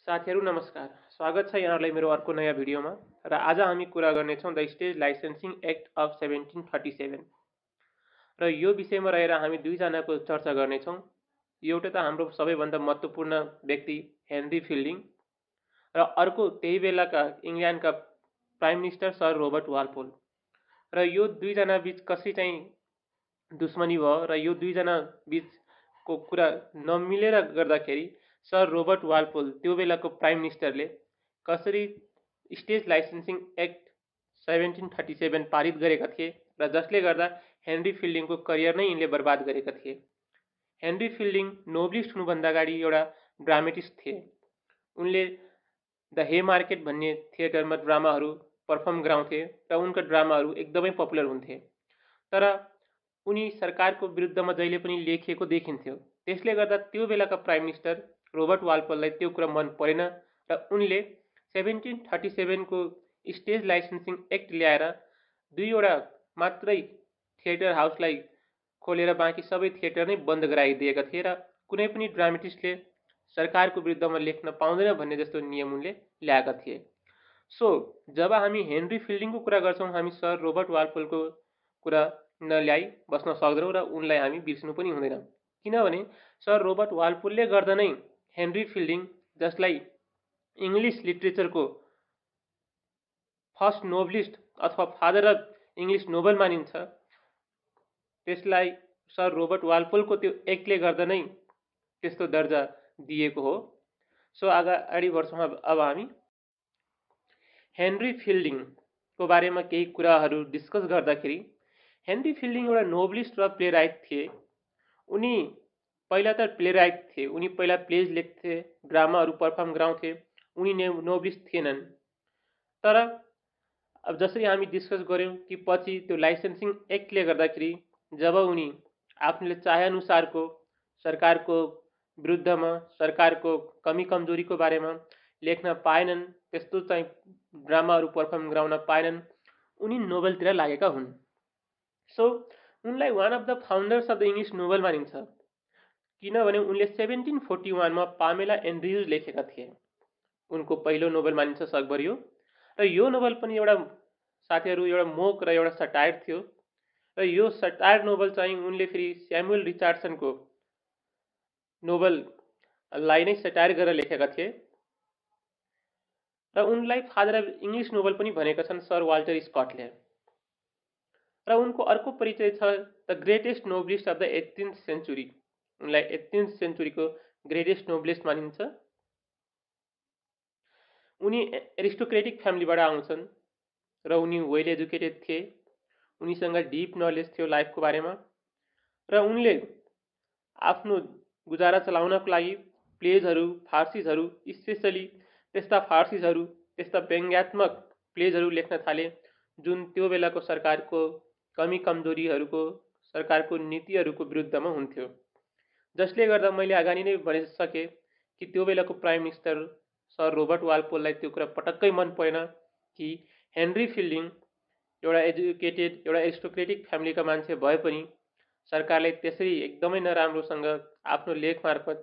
साथीहरू नमस्कार। स्वागत छ यहाँहरूलाई मेरो अर्को नयाँ भिडियोमा। र आज हामी कुरा गर्नेछौँ the stage licensing act of 1737 र यो विषयमा रहेर हामी दुईजनाको चर्चा गर्नेछौँ। एउटा त हाम्रो सबैभन्दा महत्त्वपूर्ण व्यक्ति हेनरी फिल्डिङ र अर्को त्यही बेलाका इङ्ल्यान्डका prime minister sir Robert Walpole. र यो दुईजना बिच कसरी चाहिँ दुश्मनी भयो र यो दुईजना बिचको कुरा नमिलेर गर्दाखेरि सर रोबर्ट वालपोल त्यो बेलाको प्राइम मिनिस्टरले कसरी स्टेज लाइसेन्सिङ एक्ट 1737 पारित गरेका थिए र जसले गर्दा हेनरी फिल्डिङको करियर नै यिनले बर्बाद गरेका थिए। हेनरी फिल्डिङ नोबलिस्ट हुनुभन्दा अगाडि एउटा ड्रामेटिस्ट थिए। उनले द हे मार्केट भन्ने थिएटरमा ड्रामाहरू पर्फर्म गराउँथे र उनका ड्रामाहरू एकदमै पपुलर हुन्थे। तर उनी सरकारको विरुद्धमा जहिले पनि लेखिएको देखिन्थ्यो। त्यसले गर्दा त्यो बेलाका प्राइम मिनिस्टर रोबर्ट वालपोललाई त्यो कुरा मन परेन र उनले 1737 को स्टेज लाइसेन्सिङ एक्ट ल्याएर दुईवटा मात्रै थिएटर हाउसलाई खोलेर बाँकी सबै थिएटर नै बन्द गराइदिएका थिए र कुनै पनि ड्रामेटिस्टले सरकारको विरुद्धमा लेख्न पाउँदैन भन्ने जस्तो नियम उनले ल्याएका थिए। सो जब हामी हेनरी फिल्डिङको कुरा गर्छौँ हामी सर रोबर्ट वालपोलको कुरा नल्याई बस्न सक्दैनौँ र उनलाई हामी बिर्सनु पनि हुँदैन। किनभने सर रोबर्ट वालपोलले गर्दा नै हेनरी फिल्डिङ, जसलाई इङ्ग्लिस लिटरेचरको फर्स्ट नोभलिस्ट अथवा फादर अफ इङ्ग्लिस नोबल मानिन्छ, त्यसलाई सर रोबर्ट वालपोलको त्यो एक्टले गर्दा नै त्यस्तो दर्जा दिएको हो। सो अगाडि बढ्छौँ। अब हामी हेनरी फिल्डिङको बारेमा केही कुराहरू डिस्कस गर्दाखेरि हेनरी फिल्डिङ एउटा नोभलिस्ट र प्लेराइट थिए। उनी पहिला त प्लेराइट थिए, उनी पहिला प्लेज लेख्थे, ड्रामाहरू पर्फर्म गराउँथे, उनी नोभलिस्ट थिएनन्। तर अब जसरी हामी डिस्कस गऱ्यौँ कि पछि त्यो लाइसेन्सिङ एक्टले गर्दाखेरि जब उनी आफूले चाहेअनुसारको सरकारको विरुद्धमा सरकारको कमी कमजोरीको बारेमा लेख्न पाएनन्, त्यस्तो चाहिँ ड्रामाहरू पर्फर्म गराउन पाएनन्, उनी नोबलतिर लागेका हुन्। सो उनलाई one of the founders of the English novel मानिन्छ, किनभने उनले 1741 पामेला एन्ड्रयुज लेखेका थिए। उनको पहिलो नोबल मानिन्छ सकभर यो। र यो नोबल पनि एउटा साथीहरू एउटा मोक र एउटा सटायर थियो। र यो सटायर नोबल चाहिँ उनले फेरि स्यामुएल रिचार्डसनको नोबललाई नै सटायर गरेर लेखेका थिए। र उनलाई फादर अफ इङ्ग्लिस नोबल पनि भनेका छन् सर वाल्टर स्कटले। र उनको अर्को परिचय छ the greatest novelist of the 18th century. उनलाई 18th सेन्चुरीको ग्रेटेस्ट नोबलिस्ट मानिन्छ। उनी एरिस्टोक्रेटिक फ्यामिलीबाट आउँछन् र उनी वेल एजुकेटेड थिए। उनीसँग डिप नलेज थियो लाइफको बारेमा र उनले आफ्नो गुजारा चलाउनको लागि प्लेजहरू, फार्सिजहरू, स्पेसली त्यस्ता फार्सिजहरू, त्यस्ता व्यङ्ग्यात्मक प्लेजहरू लेख्न थाले जुन त्यो बेलाको सरकारको कमी कमजोरीहरूको, सरकारको नीतिहरूको विरुद्धमा हुन्थ्यो। जसले गर्दा मैले अगाडि नै भनिसकेँ कि त्यो बेलाको प्राइम मिनिस्टर सर रोबर्ट वालपोललाई त्यो कुरा पटक्कै मन परेन कि हेनरी फिल्डिङ एउटा एजुकेटेड, एउटा एरिस्टोक्रेटिक फ्यामिलीका मान्छे भए पनि सरकारले त्यसरी एकदमै नराम्रोसँग आफ्नो लेख मार्फत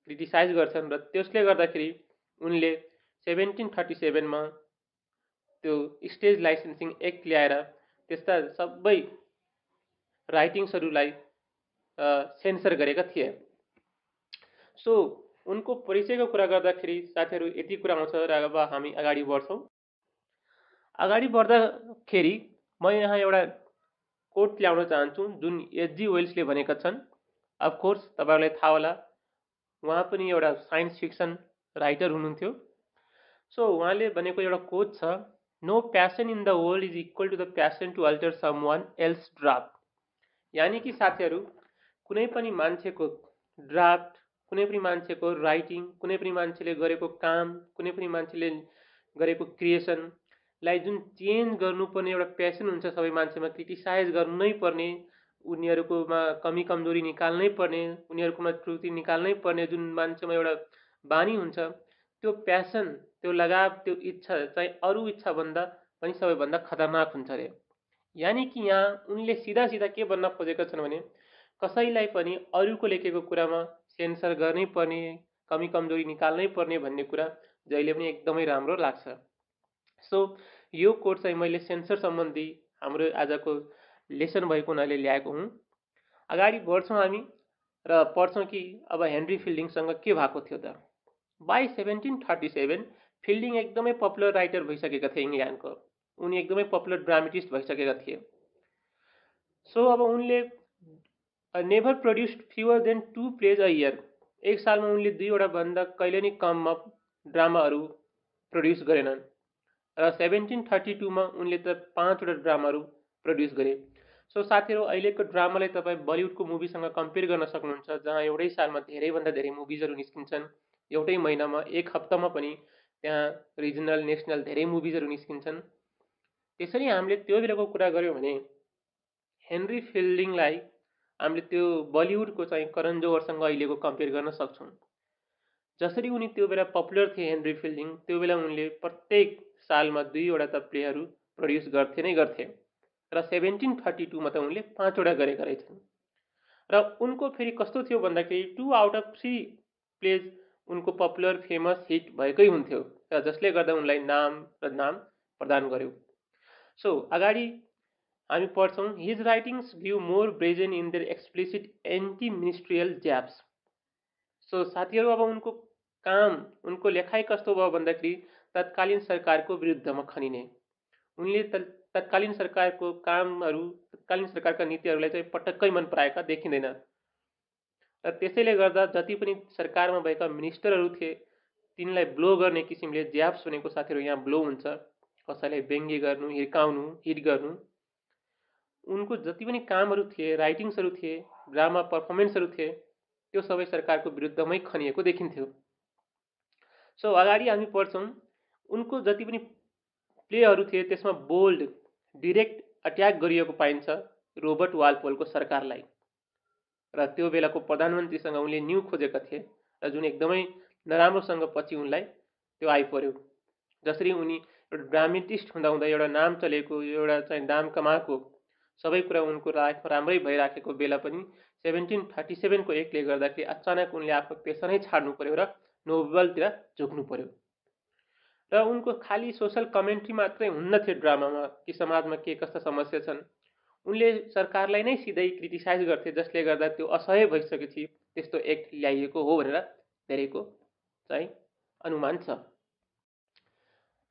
क्रिटिसाइज गर्छन् र त्यसले गर्दाखेरि उनले 1737 त्यो स्टेज लाइसेन्सिङ एक्ट ल्याएर त्यस्ता सबै राइटिङ्सहरूलाई सेन्सर गरेका थिए। सो उनको परिचयको कुरा गर्दाखेरि साथीहरू यति कुरा आउँछ र अब हामी अगाडि बढ्छौँ। अगाडि बढ्दाखेरि म यहाँ एउटा कोट ल्याउन चाहन्छु जुन एचजी वेल्सले भनेका छन्। अफकोर्स तपाईँहरूलाई थाहा होला, उहाँ पनि एउटा साइन्स फिक्सन राइटर हुनुहुन्थ्यो। सो उहाँले भनेको एउटा कोट छ, no passion in the world is equal to the passion to alter someone else draft. यानि कि साथीहरू कुनै पनि मान्छेको ड्राफ्ट, कुनै पनि मान्छेको राइटिङ, कुनै पनि मान्छेले गरेको काम, कुनै पनि मान्छेले गरेको क्रिएसनलाई जुन चेन्ज गर्नुपर्ने एउटा प्यासन हुन्छ सबै मान्छेमा, क्रिटिसाइज गर्नु नै पर्ने, उनीहरूकोमा कमी कमजोरी निकाल्नै पर्ने, उनीहरूकोमा त्रुटि निकाल्नै पर्ने जुन मान्छेमा एउटा बानी हुन्छ, त्यो प्यासन, त्यो लगाव, त्यो इच्छा चाहिँ अरू इच्छाभन्दा पनि सबैभन्दा खतरनाक हुन्छ अरे। यानि कि यहाँ उनले सिधा सिधा के भन्न खोजेका छन् भने कसैलाई पनि अरूको लेखेको कुरामा सेन्सर गर्नै पर्ने, कमी कमजोरी निकाल्नै पर्ने भन्ने कुरा जहिले पनि एकदमै राम्रो लाग्छ। सो यो कोट चाहिँ मैले सेन्सर सम्बन्धी हाम्रो आजको लेसन भएको हुनाले ल्याएको हुँ। अगाडि बढ्छौँ हामी र पढ्छौँ कि अब हेनरी फिल्डिङसँग के भएको थियो त। बाई 1737 फिल्डिङ एकदमै पपुलर राइटर भइसकेका थिए इङ्ल्यान्डको। उनी एकदमै पपुलर ड्रामेटिस्ट भइसकेका थिए। सो अब उनले never produced fewer than 2 plays a year. एक सालमा उनले 2वटा भन्दा कहिले नै कममा ड्रामाहरू प्रोड्युस गरेनन्। र 1732मा उनले त 5वटा ड्रामाहरू प्रोड्युस गरे। सो साथीहरू, अहिलेको ड्रामालाई तपाईँ बलिउडको मुभीसँग कम्पेयर गर्न सक्नुहुन्छ, जहाँ एउटै सालमा धेरैभन्दा धेरै मुभिजहरू निस्किन्छन्। एउटै महिनामा, एक हप्तामा पनि त्यहाँ रिजनल, नेसनल धेरै मुभिजहरू निस्किन्छन्। त्यसरी हामीले त्यो बेलाको कुरा गऱ्यौँ भने हेनरी फिल्डिङलाई हामीले त्यो बलिउडको चाहिँ करण जोहरसँग अहिलेको कम्पेयर गर्न सक्छौँ। जसरी उनी त्यो बेला पपुलर थिए हेनरी फिल्डिङ, त्यो बेला उनले प्रत्येक सालमा 2वटा त प्लेहरू प्रोड्युस गर्थे नै गर्थे। र 1732मा त उनले 5वटा गरेका रहेछन्। र उनको फेरि कस्तो थियो भन्दाखेरि 2 आउट अफ 3 प्लेज उनको पपुलर फेमस हिट भएकै हुन्थ्यो, र जसले गर्दा उनलाई नाम प्रदान गर्यो। सो अगाडि हामी पढ्छौँ, his writings grew more brazen in their explicit anti ministerial jabs. So साथीहरू, अब उनको काम, उनको लेखाइ कस्तो भयो भन्दाखेरि तत्कालीन सरकारको विरुद्धमा खनिने। उनले तत्कालीन सरकारको कामहरू, तत्कालीन सरकारका नीतिहरूलाई चाहिँ पटक्कै मन पराएका देखिँदैन। र त्यसैले गर्दा जति पनि सरकारमा भएका मिनिस्टरहरू थिए तिनलाई ब्लो गर्ने किसिमले, ज्याब्स भनेको साथीहरू यहाँ ब्लो हुन्छ, कसैलाई व्यङ्ग्य गर्नु, हिर्काउनु, हिट गर्नु। उनको जति पनि कामहरू थिए, राइटिङ्सहरू थिए, ड्रामा पर्फर्मेन्सहरू थिए, त्यो सबै सरकारको विरुद्धमै खनिएको देखिन्थ्यो। सो अगाडि हामी पढ्छौँ, उनको जति पनि प्लेहरू थिए त्यसमा बोल्ड, डिरेक्ट अट्याक गरिएको पाइन्छ रोबर्ट वालपोलको सरकारलाई। र त्यो बेलाको प्रधानमन्त्रीसँग उनले न्यू खोजेका थिए, र जुन एकदमै नराम्रोसँग पछि उनलाई त्यो आइपर्यो। जसरी उनी एउटा ड्रामेटिस्ट हुँदाहुँदै एउटा नाम चलेको, एउटा चाहिँ नाम कमाएको, सबै कुरा उनको लाइफमा राम्रै भइराखेको बेला पनि 1737को एकले गर्दाखेरि अचानक उनले आफ्नो पेसा नै छाड्नु पर्यो र नोभलतिर झुक्नु पर्यो। र उनको खालि सोसल कमेन्ट्री मात्रै हुन्न थियो ड्रामामा कि समाजमा के कस्ता समस्या छन्। उनले सरकारलाई नै सिधै क्रिटिसाइज गर्थे, जसले गर्दा त्यो असह्य भइसकेपछि त्यस्तो एक्ट ल्याइएको हो भनेर धेरैको चाहिँ अनुमान छ।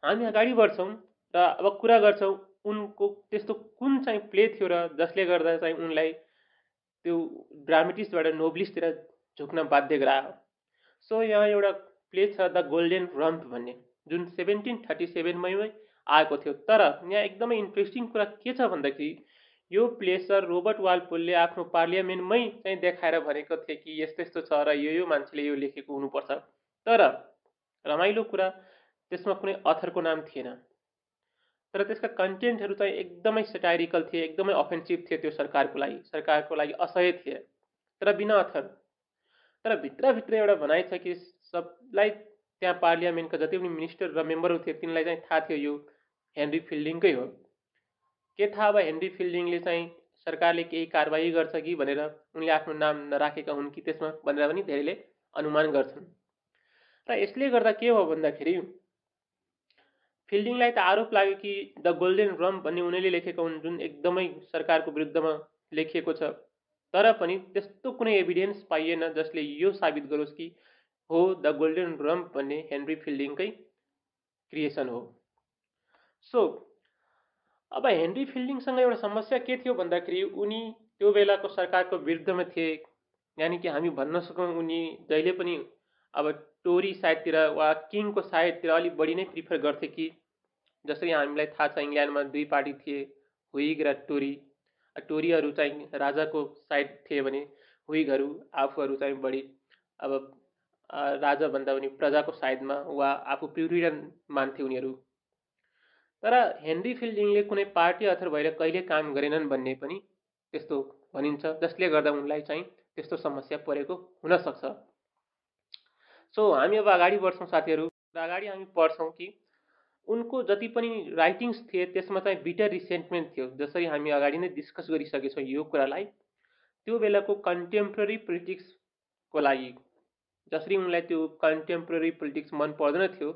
हामी अगाडि बढ्छौँ र अब कुरा गर्छौँ उनको त्यस्तो कुन चाहिँ प्ले थियो र जसले गर्दा चाहिँ उनलाई त्यो ड्रामेटिस्टबाट नोभलिस्टतिर झुक्न बाध्य गरायो। सो यहाँ एउटा प्ले छ द गोल्डन रम्प भन्ने, जुन 1737मै आएको थियो। तर यहाँ एकदमै इन्ट्रेस्टिङ कुरा के छ भन्दाखेरि यो प्ले सर रोबर्ट वालपोलले आफ्नो पार्लियामेन्टमै चाहिँ देखाएर भनेको थिए कि यस्तो यस्तो छ र यो मान्छेले यो लेखेको हुनुपर्छ। तर रमाइलो कुरा, त्यसमा कुनै अथरको नाम थिएन। तर त्यसका कन्टेन्टहरू चाहिँ एकदमै सेटाइरिकल थिए, एकदमै अफेन्सिभ थिए, त्यो सरकारको लागि असह्य थिए, तर बिना अथर। तर भित्रभित्र एउटा भनाइ छ कि सबलाई त्यहाँ पार्लियामेन्टका जति पनि मिनिस्टर र मेम्बरहरू थिए तिनलाई चाहिँ थाहा थियो यो हेनरी फिल्डिङकै हो। के थाहा अब हेनरी फिल्डिङले चाहिँ सरकारले केही कारबाही गर्छ कि भनेर उनले आफ्नो नाम नराखेका हुन् कि त्यसमा भनेर पनि धेरैले अनुमान गर्छन्। र यसले गर्दा के हो भन्दाखेरि फिल्डिङलाई त आरोप लाग्यो कि द गोल्डन रम्प भन्ने उनैले लेखेका हुन्, जुन एकदमै सरकारको विरुद्धमा लेखिएको छ। तर पनि त्यस्तो कुनै एभिडेन्स पाइएन जसले यो साबित गरोस् कि हो द गोल्डन रम्प भन्ने हेनरी फिल्डिङकै क्रिएसन हो। सो अब हेनरी फिल्डिङसँग एउटा समस्या के थियो भन्दाखेरि उनी त्यो बेलाको सरकारको विरुद्धमा थिए। यानि कि हामी भन्न सकौँ उनी जहिले पनि अब टोरी साइडतिर वा किङको साइडतिर अलिक बढी नै प्रिफर गर्थे कि जसरी हामीलाई थाहा छ इङ्ल्यान्डमा 2 पार्टी थिए, हुइग र टोरी। टोरीहरू चाहिँ राजाको साइड थिए भने हुइगहरू आफूहरू चाहिँ बढी अब राजाभन्दा पनि प्रजाको साइडमा वा आफू प्युरिटन मान्थे उनीहरू। तर हेनरी फिल्डिङले कुनै पार्टी अथर भएर कहिले काम गरेनन् भन्ने पनि त्यस्तो भनिन्छ, जसले गर्दा उनलाई चाहिँ त्यस्तो समस्या परेको हुनसक्छ। सो हामी अब अगाडि बढ्छौँ साथीहरू। अगाडि हामी पढ्छौँ कि उनको जति पनि राइटिङ्स थिए त्यसमा चाहिँ बिटर रिसेन्टमेन्ट थियो। जसरी हामी अगाडि नै डिस्कस गरिसकेछौँ यो कुरालाई, त्यो बेलाको कन्टेम्पोरेरी पोलिटिक्सको लागि जसरी उनलाई त्यो कन्टेम्पोरेरी पोलिटिक्स मन पर्दैन थियो,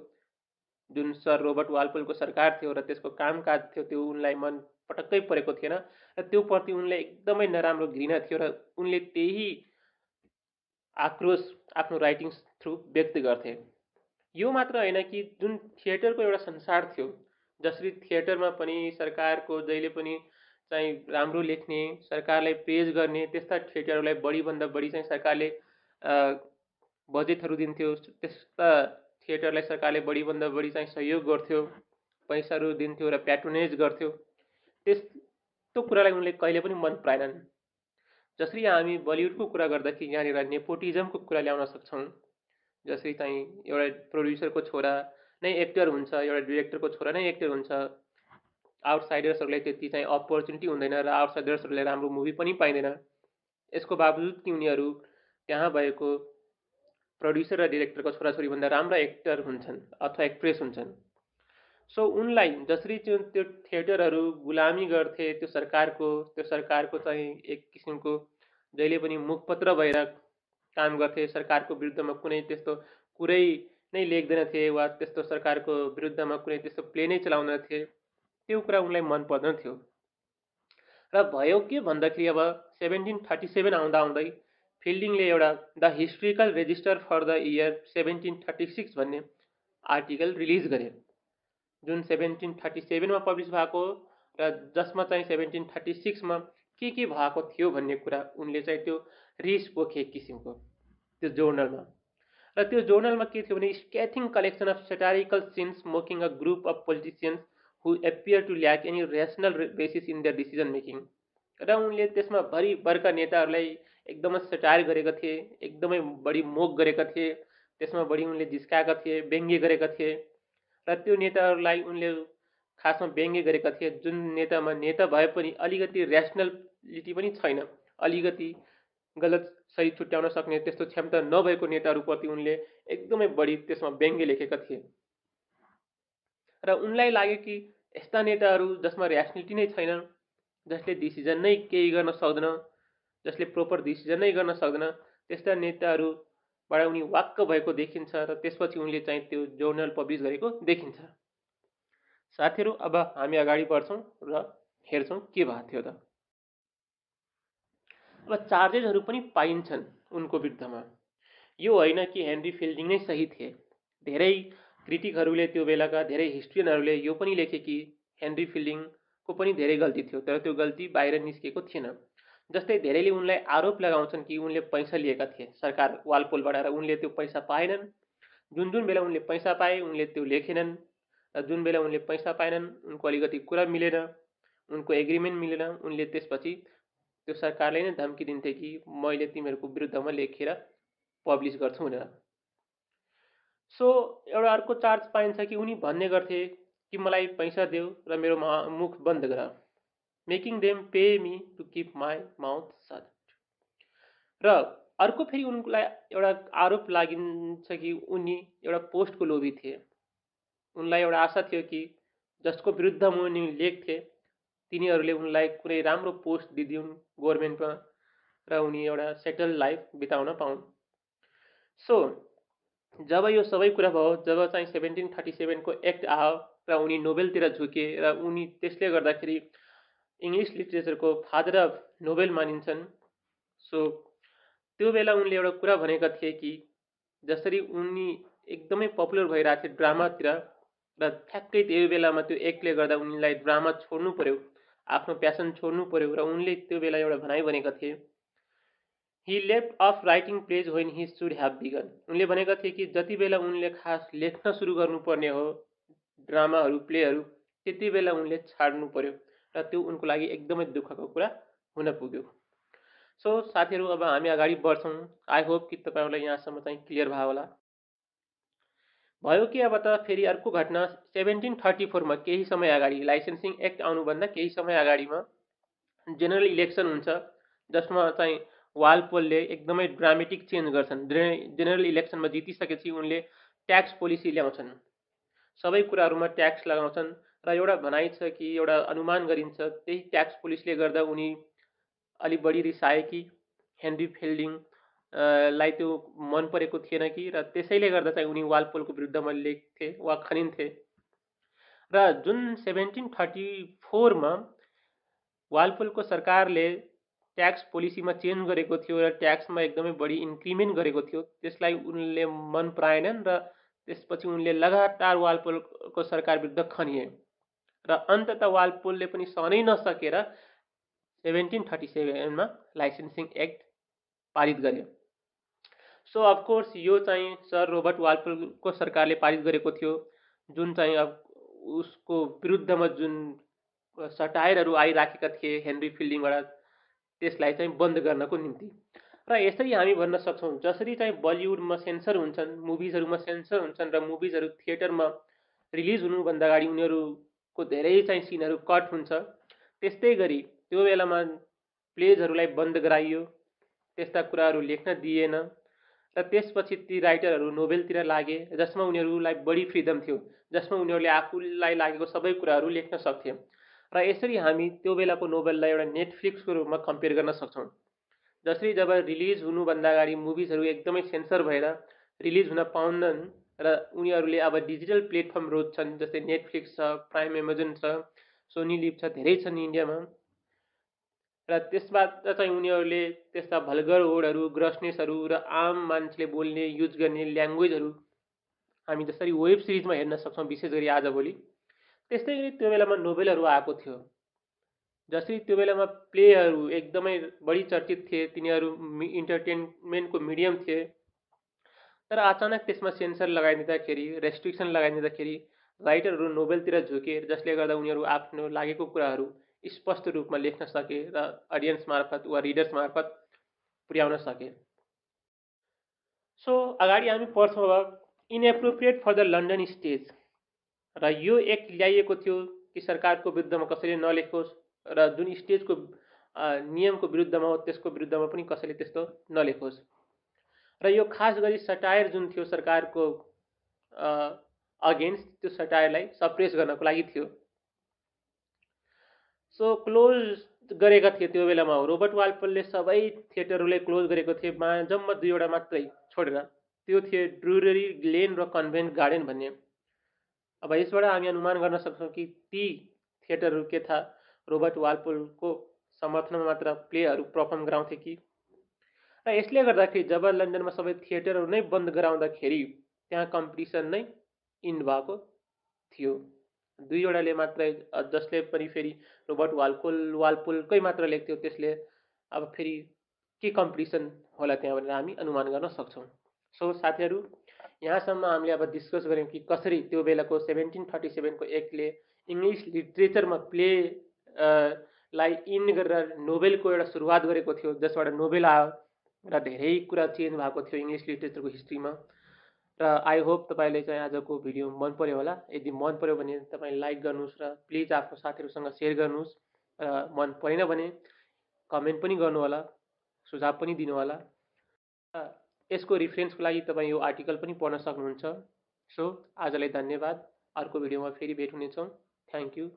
जुन सर रोबर्ट वालपोलको सरकार थियो र त्यसको कामकाज थियो त्यो उनलाई मन पटक्कै परेको थिएन र त्यो प्रति उनले एकदमै नराम्रो घृणा थियो र उनले त्यही आक्रोश आफ्नो राइटिङ्स थ्रु व्यक्त गर्थे। यो मात्र होइन कि जुन थिएटरको एउटा संसार थियो, जसरी थिएटरमा पनि सरकारको जहिले पनि चाहिँ राम्रो लेख्ने, सरकारलाई प्रेज गर्ने त्यस्ता थिएटरहरूलाई बढीभन्दा बढी चाहिँ सरकारले बजेटहरू दिन्थ्यो, त्यस्ता थिएटरलाई सरकारले बढीभन्दा बढी चाहिँ सहयोग गर्थ्यो, पैसाहरू दिन्थ्यो र प्याट्रोनेज गर्थ्यो। त्यस्तो कुरालाई उनले कहिले पनि मन पराएनन्। जसरी हामी बलिउडको कुरा गर्दाखेरि यहाँनिर नेपोटिजमको कुरा ल्याउन सक्छौँ। जसरी चाहिँ एउटा प्रोड्युसरको छोरा नै एक्टर हुन्छ, एउटा डिरेक्टरको छोरा नै एक्टर हुन्छ, आउटसाइडर्सहरूलाई त्यति चाहिँ अपर्च्युनिटी हुँदैन र आउटसाइडर्सहरूलाई राम्रो मुभी पनि पाइँदैन। यसको बावजुद कि उनीहरू त्यहाँ भएको प्रोड्युसर र डिरेक्टरको छोराछोरीभन्दा राम्रा एक्टर हुन्छन् अथवा एक्ट्रेस हुन्छन्। सो उनलाई जसरी त्यो थिएटरहरू गुलामी गर्थे त्यो सरकारको चाहिँ एक किसिमको जहिले पनि मुखपत्र भएर काम गर्थे, सरकारको विरुद्धमा कुनै त्यस्तो कुरै नै लेख्दैनथे वा त्यस्तो सरकारको विरुद्धमा कुनै त्यस्तो प्ले नै चलाउँदैनथे, त्यो कुरा उनलाई मन पर्दैन थियो। र भयो के भन्दाखेरि अब 1737 आउँदा आउँदै फिल्डिङले एउटा the historical register for the year 1736 भन्ने आर्टिकल रिलिज गरे, जुन 1737मा पब्लिस भएको र जसमा चाहिँ 1736मा के भएको थियो भन्ने कुरा उनले चाहिँ त्यो रिस पोखे एक किसिमको त्यो जोर्नलमा। र त्यो जोर्नलमा के थियो भने scathing collection of satirical scenes mocking a group of politicians who appear to lack any rational basis in their decision making. र उनले त्यसमा भरिभरका नेताहरूलाई एकदमै सेटायर गरेका थिए, एकदमै बढी मोक गरेका थिए, त्यसमा बढी उनले जिस्काएका थिए, व्यङ्ग्य गरेका थिए र त्यो नेताहरूलाई उनले खासमा व्यङ्ग्य गरेका थिए जुन नेतामा नेता भए पनि अलिकति ऱ्यासनलिटी पनि छैन, अलिकति गलत सही छुट्याउन सक्ने त्यस्तो क्षमता नभएको नेताहरूप्रति उनले एकदमै बढी त्यसमा व्यङ्ग्य लेखेका थिए। र उनलाई लाग्यो कि यस्ता नेताहरू जसमा ऱ्यासनलिटी नै छैन, जसले डिसिजन नै केही गर्न सक्दैन, जसले प्रोपर डिसिजन नै गर्न सक्दैन, त्यस्ता नेताहरूबाट उनी वाक्क भएको देखिन्छ र त्यसपछि उनले चाहिँ त्यो जर्नल पब्लिस गरेको देखिन्छ। साथीहरू, अब हामी अगाडि बढ्छौँ र हेर्छौँ के भएको थियो त। अब चार्जेसहरू पनि पाइन्छन् उनको विरुद्धमा। यो होइन कि हेनरी फिल्डिङ नै सही थिए। धेरै क्रिटिकहरूले, त्यो बेलाका धेरै हिस्ट्रियनहरूले यो पनि लेखे कि हेनरी फिल्डिङको पनि धेरै गल्ती थियो, तर त्यो गल्ती बाहिर निस्केको थिएन। जस्तै धेरैले उनलाई आरोप लगाउँछन् कि उनले पैसा लिएका थिए सरकार वालपोलबाट र उनले त्यो पैसा पाएनन्। जुन जुन बेला उनले पैसा पाए उनले त्यो लेखेनन् र जुन बेला उनले पैसा पाएनन् उनको अलिकति कुरा मिलेन, उनको एग्रिमेन्ट मिलेन, उनले त्यसपछि त्यो सरकारले नै धम्की दिन्थे कि मैले तिमीहरूको विरुद्धमा लेखेर पब्लिस गर्छु भनेर। सो एउटा अर्को चार्ज पाइन्छ कि उनी भन्ने गर्थे कि मलाई पैसा देऊ र मेरो मुख बन्द गर, making them pay me to keep my mouth shut. र अर्को फेरि उनलाई एउटा आरोप लागिन्छ कि उनी एउटा पोस्टको लोभी थिए। उनलाई एउटा आशा थियो कि जसको विरुद्धमा उनी लेख्थे तिनीहरूले उनलाई कुनै राम्रो पोस्ट दिदिउन् गभर्मेन्टमा र उनी एउटा सेटल लाइफ बिताउन पाउन्। सो जब यो सबै कुरा भयो, जब चाहिँ 1737को एक्ट आयो र उनी नोबेलतिर झुके र उनी त्यसले गर्दाखेरि इङ्ग्लिस लिटरेचरको फादर अफ नोबेल मानिन्छन्। सो त्यो बेला उनले एउटा कुरा भनेका थिए कि जसरी उनी एकदमै पपुलर भइरहेको थिए ड्रामातिर र ठ्याक्कै त्यो बेलामा त्यो एक्टले गर्दा उनलाई ड्रामा छोड्नु पर्यो, आफ्नो प्यासन छोड्नु पर्यो र उनले त्यो बेला एउटा भनाइ भनेका थिए, he left off writing plays when he should have begun. उनले भनेका थिए कि जति बेला उनले खास लेख्न सुरु गर्नुपर्ने हो ड्रामाहरू प्लेहरू त्यति बेला उनले छाड्नु पर्यो र त्यो उनको लागि एकदमै दुःखको कुरा हुन पुग्यो। सो साथीहरू, अब हामी अगाडि बढ्छौँ। आई होप कि तपाईँहरूलाई यहाँसम्म चाहिँ क्लियर भयो होला। भयो कि अब त फेरि अर्को घटना 1734मा केही समय अगाडि, लाइसेन्सिङ एक्ट आउनुभन्दा केही समय अगाडिमा जेनरल इलेक्सन हुन्छ, जसमा चाहिँ वालपोलले एकदमै ड्रामेटिक चेन्ज गर्छन्। जेनरल इलेक्सनमा जितिसकेपछि उनले ट्याक्स पोलिसी ल्याउँछन्, सबै कुराहरूमा ट्याक्स लगाउँछन् र एउटा भनाइ छ कि एउटा अनुमान गरिन्छ त्यही ट्याक्स पोलिसीले गर्दा उनी अलि बढी रिसाए कि हेनरी फिल्डिङ लाई त्यो मन परेको थिएन कि, र त्यसैले गर्दा चाहिँ उनी वालपोलको विरुद्धमा लेख्थे वा खनिन्थे। र जुन 1734मा वालपोलको सरकारले ट्याक्स पोलिसीमा चेन्ज गरेको थियो र ट्याक्समा एकदमै बढी इन्क्रिमेन्ट गरेको थियो, त्यसलाई उनले मन पराएनन् र त्यसपछि उनले लगातार वालपोलको सरकार विरुद्ध खनिए र अन्ततः वालपोलले पनि सहनै नसकेर 1737मा लाइसेन्सिङ एक्ट पारित गर्यो। सो अफकोर्स यो चाहिँ सर रोबर्ट वालपोलको सरकारले पारित गरेको थियो, जुन चाहिँ अब उसको विरुद्धमा जुन सटायरहरू आइराखेका थिए हेनरी फिल्डिङबाट, त्यसलाई चाहिँ बन्द गर्नको निम्ति। र यसरी हामी भन्न सक्छौँ जसरी चाहिँ बलिउडमा सेन्सर हुन्छन्, मुभिजहरूमा सेन्सर हुन्छन् र मुभिजहरू थिएटरमा रिलिज हुनुभन्दा अगाडि उनीहरूको धेरै चाहिँ सिनहरू कट हुन्छ, त्यस्तै गरी त्यो बेलामा प्लेजहरूलाई बन्द गराइयो, त्यस्ता कुराहरू लेख्न दिएन र त्यसपछि ती राइटरहरू नोभेलतिर लागे जसमा उनीहरूलाई बढी फ्रिडम थियो, जसमा उनीहरूले आफूलाई लागेको सबै कुराहरू लेख्न सक्थे। र यसरी हामी त्यो बेलाको नोभेललाई एउटा नेटफ्लिक्सको रूपमा कम्पेयर गर्न सक्छौँ। जसरी जब रिलिज हुनुभन्दा अगाडि मुभिजहरू एकदमै सेन्सर भएर रिलिज हुन पाउँदैनन् र उनीहरूले अब डिजिटल प्लेटफर्म रोज्छन्, जस्तै नेटफ्लिक्स छ, प्राइम एमाजोन छ, सोनी लिभ छ, धेरै छन् इन्डियामा। र त्यसबाट चाहिँ उनीहरूले त्यस्ता भल्गर वर्डहरू, ग्रसनेसहरू र आम मान्छेले बोल्ने युज गर्ने ल्याङ्ग्वेजहरू हामी जसरी वेब सिरिजमा हेर्न सक्छौँ विशेष गरी आजभोलि, त्यस्तै गरी त्यो बेलामा नोभेलहरू आएको थियो। जसरी त्यो बेलामा प्लेहरू एकदमै बढी चर्चित थिए, तिनीहरू इन्टरटेनमेन्टको मिडियम थिए, तर अचानक त्यसमा सेन्सर लगाइदिँदाखेरि, रेस्ट्रिक्सन लगाइदिँदाखेरि राइटरहरू नोभेलतिर झुके, जसले गर्दा उनीहरू आफ्नो लागेको कुराहरू स्पष्ट रूपमा लेख्न सके र अडियन्स मार्फत वा रिडर्स मार्फत पुर्याउन सके। सो अगाडि हामी पढ्छौँ अब inappropriate for the London stage. र यो एक्ट ल्याइएको थियो कि सरकारको विरुद्धमा कसैले नलेखोस् र जुन स्टेजको नियमको विरुद्धमा हो त्यसको विरुद्धमा पनि कसैले त्यस्तो नलेखोस्। र यो खास गरी सटायर जुन थियो सरकारको अगेन्स्ट, त्यो सटायरलाई सप्रेस गर्नको लागि थियो। सो क्लोज गरेका थिए त्यो बेलामा रोबर्ट वालपोलले सबै थिएटरहरूलाई क्लोज गरेको थिए, जम्मा 2वटा मात्रै छोडेर, त्यो थिए ड्रुरी लेन र कन्भेन्ट गार्डन भन्ने। अब यसबाट हामी अनुमान गर्न सक्छौँ कि ती थिएटरहरू के था रोबर्ट वालपोलको समर्थनमा मात्र प्लेहरू पर्फर्म गराउँथे कि। र यसले गर्दाखेरि जब लन्डनमा सबै थिएटरहरू नै बन्द गराउँदाखेरि त्यहाँ कम्पिटिसन नै इन्ड भएको थियो। 2वटाले मात्रै, जसले पनि फेरि रोबर्ट वालपोलकै मात्र लेख्थ्यो, त्यसले अब फेरि के कम्पिटिसन होला त्यहाँ भनेर हामी अनुमान गर्न सक्छौँ। सो साथीहरू, यहाँसम्म हामीले अब डिस्कस गऱ्यौँ कि कसरी त्यो बेलाको 1737को एक्टले इङ्ग्लिस लिट्रेचरमा प्ले लाई इन गरेर नोभेलको एउटा सुरुवात गरेको थियो, जसबाट नोभेल आयो र धेरै कुरा चेन्ज भएको थियो इङ्ग्लिस लिट्रेचरको हिस्ट्रीमा। र आई होप तपाईँले चाहिँ आजको भिडियो मन पर्यो होला। यदि मन पर्यो भने तपाईँ लाइक गर्नुहोस् र प्लिज आफ्नो साथीहरूसँग सेयर गर्नुहोस्, र मन परेन भने कमेन्ट पनि गर्नु होला, सुझाव पनि दिनु होला। यसको रिफरेन्सको लागि तपाईँ यो आर्टिकल पनि पढ्न सक्नुहुन्छ। सो आजलाई धन्यवाद। अर्को भिडियोमा फेरि भेट हुनेछौँ। Thank you.